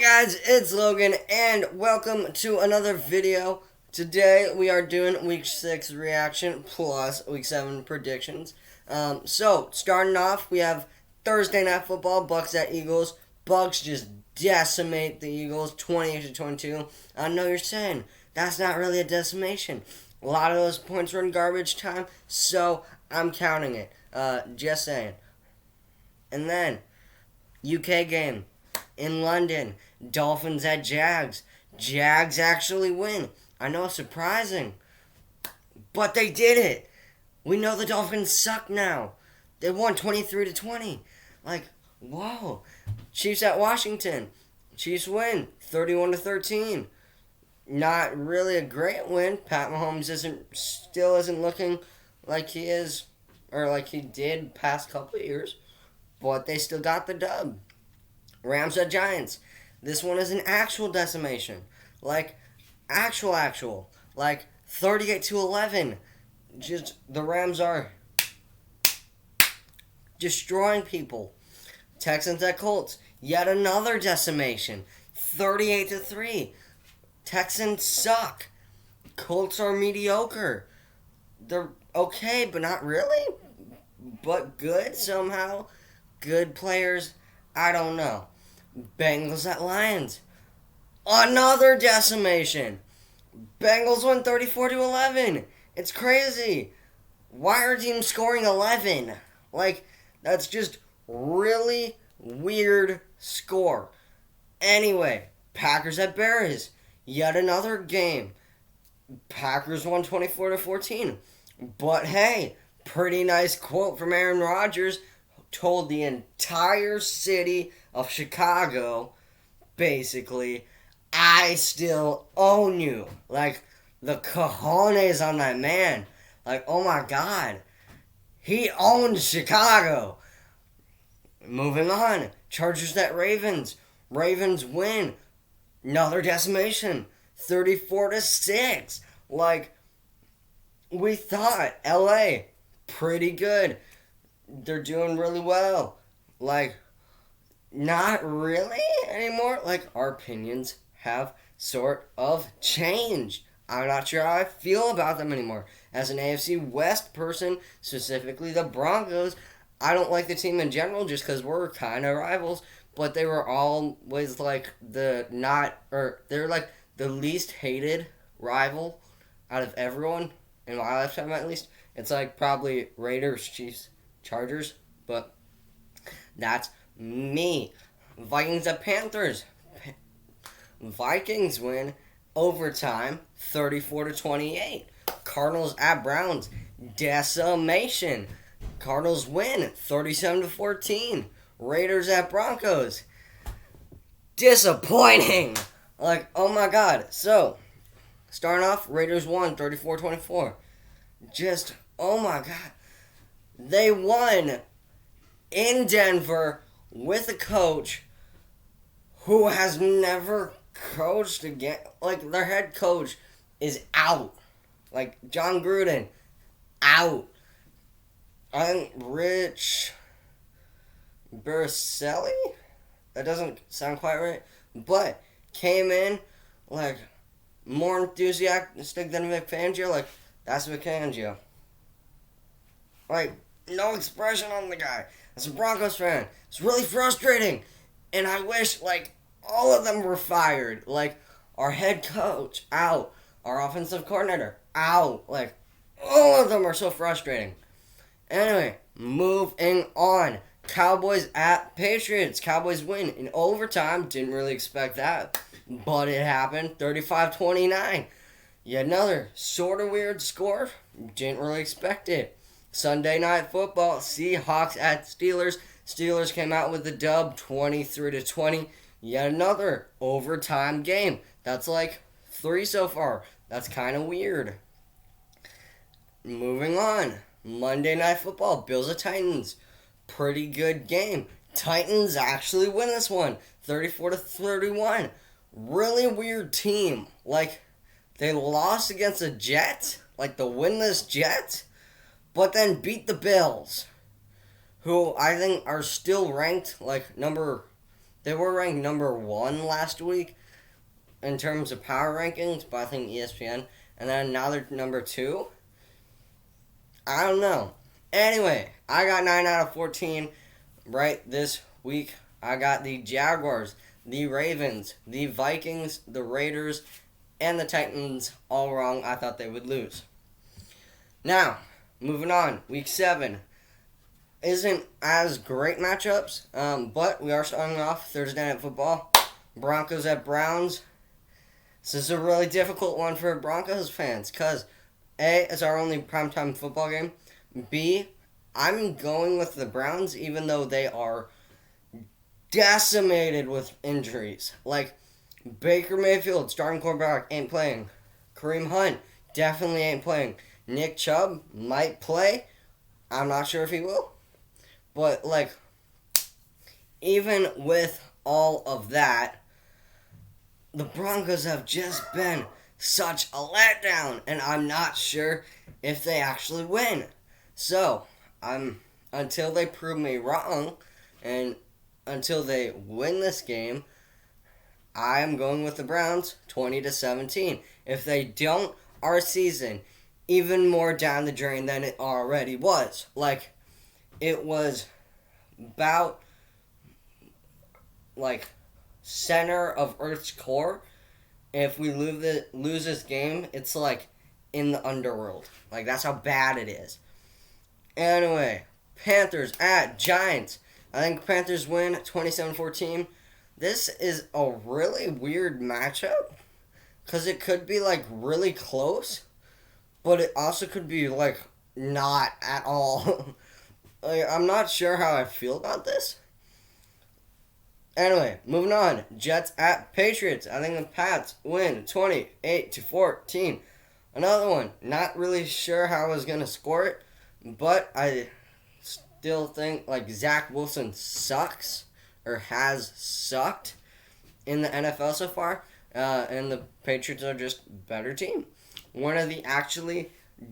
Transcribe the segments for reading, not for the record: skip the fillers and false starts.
Guys, it's Logan and welcome to another video. Today we are doing week 6 reaction plus week 7 predictions. So starting off, we have Thursday Night Football, Bucks at Eagles. Bucks just decimate the Eagles 28-22. I know you're saying that's not really a decimation. A lot of those points were in garbage time, so I'm counting it. Just saying. And then UK game in London. Dolphins at Jags. Jags actually win. I know, surprising. But they did it. We know the Dolphins suck now. They won 23-20. Like, whoa. Chiefs at Washington. Chiefs win 31-13. Not really a great win. Pat Mahomes still isn't looking like he is, or like he did past couple of years. But they still got the dub. Rams at Giants. This one is an actual decimation. Like, actual. Like, 38-11. Just, the Rams are destroying people. Texans at Colts. Yet another decimation. 38-3. Texans suck. Colts are mediocre. They're okay, but not really. But good somehow. Good players. I don't know. Bengals at Lions. Another decimation. Bengals won 34-11. It's crazy. Why are teams scoring 11? Like, that's just really weird score. Anyway, Packers at Bears. Yet another game. Packers won 24-14. But hey, pretty nice quote from Aaron Rodgers. Told the entire city of Chicago, basically, I still own you. Like, the cojones on that man. Like, oh my God. He owns Chicago. Moving on. Chargers at Ravens. Ravens win. Another decimation. 34-6. Like, we thought LA, pretty good. They're doing really well. Like, not really anymore. Like, our opinions have sort of changed. I'm not sure how I feel about them anymore. As an AFC West person, specifically the Broncos, I don't like the team in general just because we're kind of rivals. But they were always like they're like the least hated rival out of everyone in my lifetime, at least. It's like probably Raiders, Chiefs, Chargers, but that's me. Vikings at Panthers. Vikings win overtime 34-28. Cardinals at Browns. Decimation. Cardinals win 37-14. Raiders at Broncos. Disappointing. Like, oh my God. So, starting off, Raiders won 34-24. Just, oh my God. They won in Denver with a coach who has never coached again. Like, their head coach is out. Like, John Gruden, out. I think Rich Berselli? That doesn't sound quite right. But came in, like, more enthusiastic than Vic Fangio. Like, that's Vic Fangio. Like, no expression on the guy. As a Broncos fan, it's really frustrating. And I wish, like, all of them were fired. Like, our head coach, out. Our offensive coordinator, out. Like, all of them are so frustrating. Anyway, moving on. Cowboys at Patriots. Cowboys win in overtime. Didn't really expect that. But it happened. 35-29. Yet another sort of weird score. Didn't really expect it. Sunday Night Football, Seahawks at Steelers. Steelers came out with the dub 23-20. Yet another overtime game. That's like 3 so far. That's kind of weird. Moving on. Monday Night Football, Bills at Titans. Pretty good game. Titans actually win this one 34-31. Really weird team. Like, they lost against the Jets, like the winless Jets, but then beat the Bills, who I think are still ranked like number They were ranked number 1 last week in terms of power rankings, but I think ESPN. And then now they're number 2. I don't know. Anyway, I got 9 out of 14 right this week. I got the Jaguars, the Ravens, the Vikings, the Raiders, and the Titans all wrong. I thought they would lose. Now, moving on. Week 7 isn't as great matchups, but we are starting off Thursday Night Football. Broncos at Browns. This is a really difficult one for Broncos fans because A, it's our only primetime football game. B, I'm going with the Browns even though they are decimated with injuries. Like, Baker Mayfield, starting quarterback, ain't playing. Kareem Hunt definitely ain't playing. Nick Chubb might play. I'm not sure if he will. But, like, even with all of that, the Broncos have just been such a letdown, and I'm not sure if they actually win. So, until they prove me wrong, and until they win this game, I am going with the Browns 20-17. If they don't, our season even more down the drain than it already was. Like, it was about, like, center of Earth's core. If we lose this game, it's like in the underworld. Like, that's how bad it is. Anyway, Panthers at Giants. I think Panthers win 27-14. This is a really weird matchup because it could be like really close, but it also could be like not at all. Like, I'm not sure how I feel about this. Anyway, moving on. Jets at Patriots. I think the Pats win 28-14. Another one. Not really sure how I was going to score it, but I still think like Zach Wilson sucks or has sucked in the NFL so far. And the Patriots are just a better team. One of the actually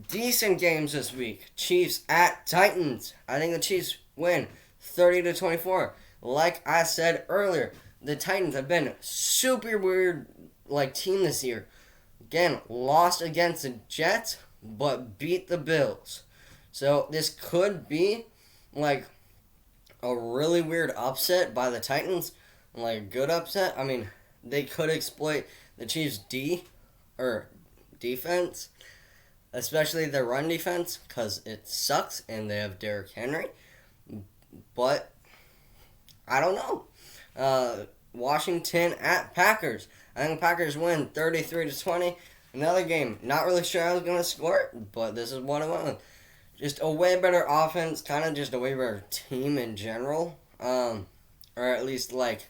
decent games this week. Chiefs at Titans. I think the Chiefs win 30-24. Like I said earlier, the Titans have been super weird like team this year. Again, lost against the Jets, but beat the Bills. So this could be like a really weird upset by the Titans. Like a good upset. I mean, they could exploit the Chiefs' defense, especially their run defense, because it sucks and they have Derrick Henry. But I don't know. Washington at Packers. I think the Packers win 33-20. Another game. Not really sure I was going to score it, but this is what it was. Just a way better offense. Kind of just a way better team in general. Or at least, like,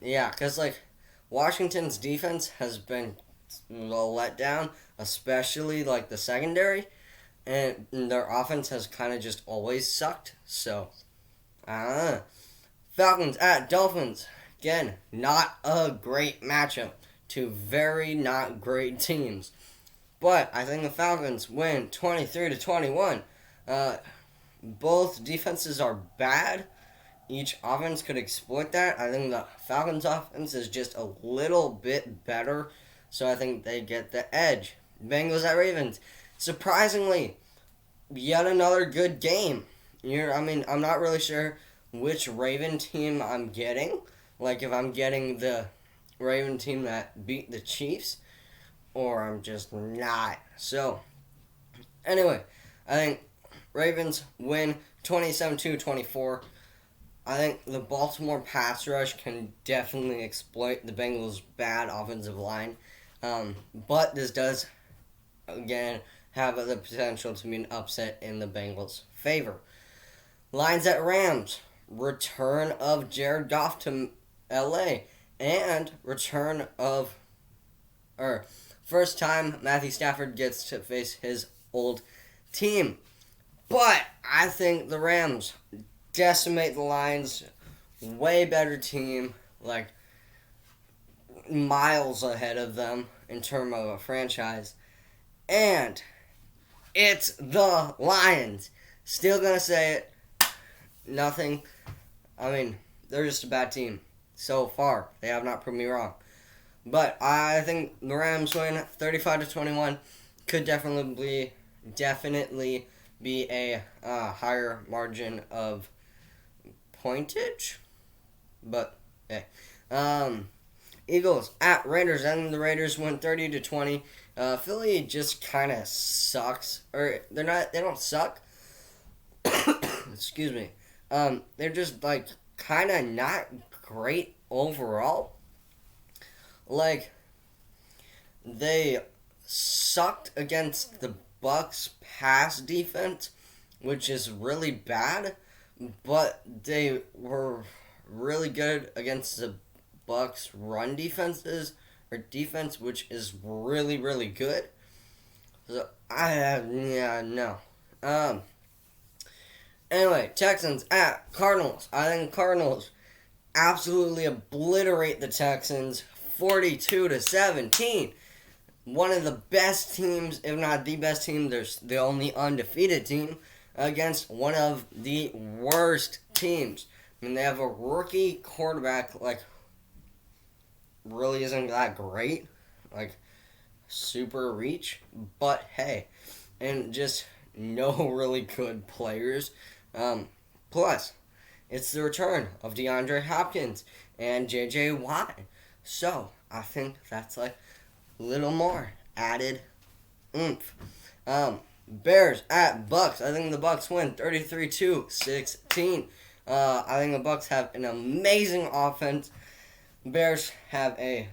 yeah, because, like, Washington's defense has been a letdown, especially, like, the secondary. And their offense has kind of just always sucked. So, Falcons at Dolphins. Again, not a great matchup. Two very not great teams. But I think the Falcons win 23-21. Both defenses are bad. Each offense could exploit that. I think the Falcons offense is just a little bit better. So I think they get the edge. Bengals at Ravens. Surprisingly, yet another good game. I'm not really sure which Raven team I'm getting. Like, if I'm getting the Raven team that beat the Chiefs, or I'm just not. So, anyway, I think Ravens win 27-24. I think the Baltimore pass rush can definitely exploit the Bengals' bad offensive line. But this does, again, have the potential to be an upset in the Bengals' favor. Lions at Rams. Return of Jared Goff to LA. And return of... first time Matthew Stafford gets to face his old team. But I think the Rams decimate the Lions. Way better team. Like, miles ahead of them in terms of a franchise. And it's the Lions. Still gonna say it. Nothing. I mean, they're just a bad team. So far, they have not proved me wrong. But I think the Rams win 35-21. Could definitely be a higher margin of pointage. But hey, Eagles at Raiders, and the Raiders win 30-20. Philly just kind of sucks, or they don't suck. Excuse me. They're just like kind of not great overall. Like, they sucked against the Bucks pass defense, which is really bad, but they were really good against the Bucks run defense, which is really, really good. So no. Anyway, Texans at Cardinals. I think Cardinals absolutely obliterate the Texans 42-17. One of the best teams, if not the best team, there's the only undefeated team against one of the worst teams. I mean, they have a rookie quarterback, like, really isn't that great. Like, super reach. But, hey, and just no really good players. Plus, it's the return of DeAndre Hopkins and J.J. Watt. So, I think that's like a little more added oomph. Bears at Bucks. I think the Bucks win 33-16. I think the Bucks have an amazing offense. Bears have a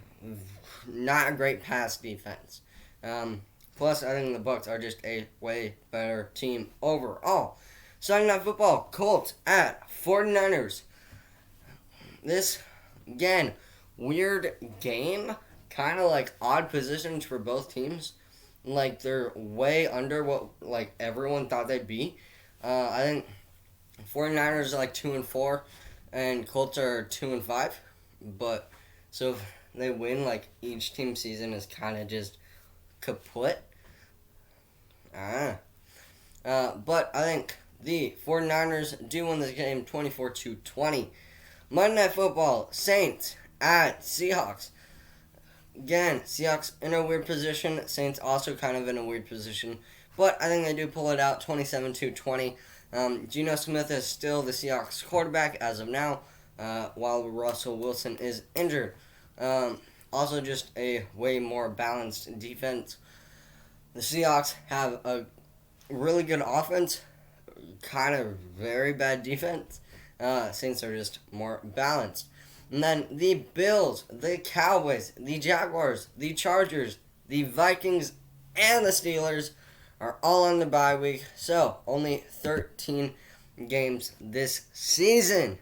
not a great pass defense. Plus, I think the Bucks are just a way better team overall. Sunday Night Football, Colts at 49ers. This, again, weird game. Kind of like odd positions for both teams. Like, they're way under what, like, everyone thought they'd be. I think 49ers are like 2-4, and Colts are 2-5. But, so if they win, like, each team season is kind of just kaput. But I think the 49ers do win this game 24-20. Monday Night Football, Saints at Seahawks. Again, Seahawks in a weird position. Saints also kind of in a weird position. But I think they do pull it out 27-20. Geno Smith is still the Seahawks quarterback as of now, while Russell Wilson is injured. Also just a way more balanced defense. The Seahawks have a really good offense, kind of very bad defense. Saints are just more balanced. And then the Bills, the Cowboys, the Jaguars, the Chargers, the Vikings, and the Steelers are all on the bye week. So, only 13 games this season.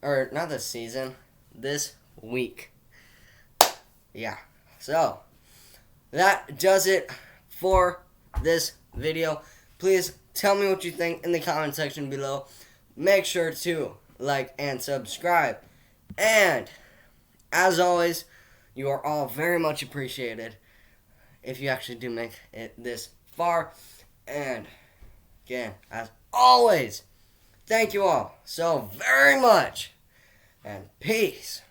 Or, not this season, this week. Yeah. So, that does it for this video. Please tell me what you think in the comment section below. Make sure to like and subscribe. And, as always, you are all very much appreciated if you actually do make it this far. And, again, as always, thank you all so very much. And peace.